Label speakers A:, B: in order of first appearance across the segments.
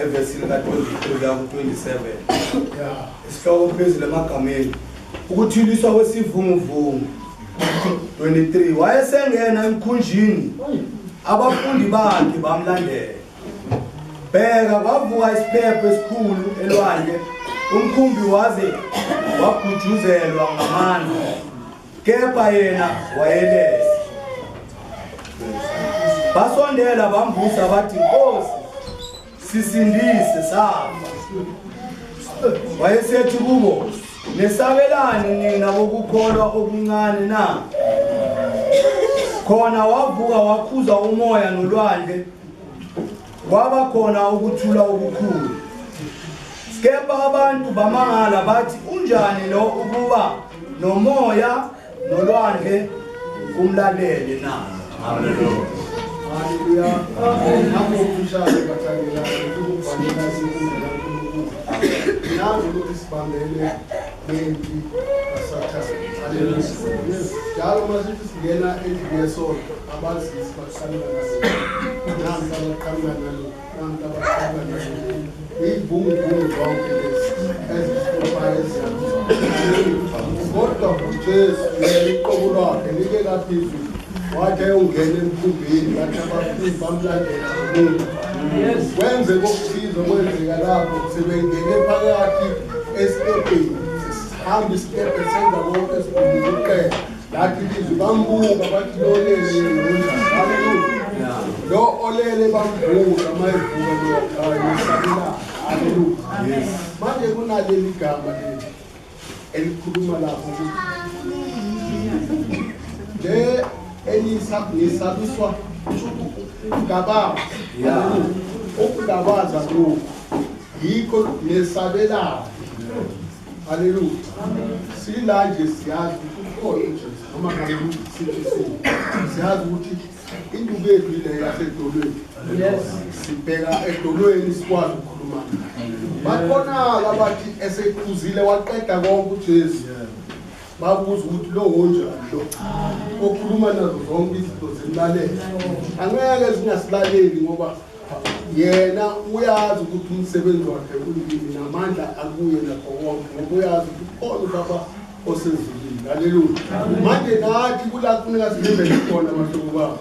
A: evesini ka-23 ku-27 isihloko phezulu emagameni ukuthiliswa kwesivunguvungu 23 wayesengena emkhunjini abafundi bakhe bamlandela bheka kwavuka isiphepho esikhulu elwandle umkhumbi waze wagujuzelwa ngamandla kepha yena wayelele basondela bambuza bathi Nkosi sisindise safa wayesethi kubo nesabelani nina bokukholwa okuncane na khona wavuka wakhuza umoya nolwandle kwaba khona ukuthula okukhulu kepha abantu bamangala bathi unjani lo ukuba nomoya nolwandle umlalele na haleluya
B: haleluya namo kushaya bathangela ukubhanela sikhundla kaNkulunkulu nazo isibambele nempi kaSathane haleluya njalo masithi singena endlini yesonto abazisi baqhamuka naso namhla baqhamuka nalo namhla baqhamuka naso ibhungubhungu zonke lezi ezisifayo eziyabuza kodwa uJesu iqobo lwakhe like kaphezulu wathi ungena emkhumbini bathi abafundi bamlandela umuntu wenze kokuthiza kwenzeka lapho sebengene phakathi esitebheni sihamba isitebhe senza konke esibunguqela lathi lizwi bambuka bathi lolele haleluya lo olele bambuka mayivuka lo ayisabela haleluya manje kunaleli gama leli elikhuluma lapho le elisabiswa ngababa ukugabaza lokho yikho nesabelana haleluya silanje siyazi ukukhona uJesu noma ngabe siyazi ukuthi induku yethu ile yasedolweni sibheka edolweni sikwazi ukukhuluma bakhona abathi esekhuzile waqeda konke uJesu babuza ukuthi lo onjani lo okhuluma nazo zonke izinto zemlalelo angeke singasilaleli ngoba yena uyazi ukuthi umsebenzi wakhe uyini namandla akuye nakho konke ngoba uyazi ukuthi khona ubaba osezulwini haleluya manje nathi kulapho kunika sibembe khona abahlobo babo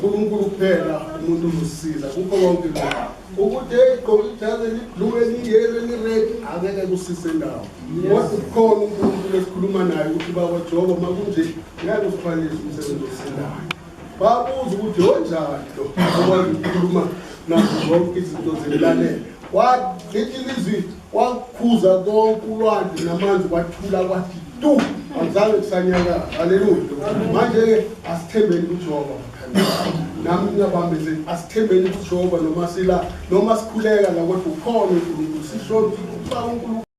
B: uNkulunkulu kuphela umuntu umsiza kukho konke lokho ukuthi egqoka ijazi eliblue eliyelo elired angeke kusise ndawo kodwa kukhona uNkulunkulu esikhuluma naye ukuthi baba Jobe makunje ngeke usifanele umsebenzi osendayo babuza ukuthi onjani lo okwazi ukukhuluma nazo zonke izinto zemlalelo wathi ilizwi wakhuza konke ulwandle namanzi kwathula kwathi tu azange kusanyaka haleluya manje ke asithembeni uJehova nami ngiyabambeze asithembeni uJehova noma sikhuleka la kodwa ukhona uNkulunkulu sisho ukuthi uNkulunkulu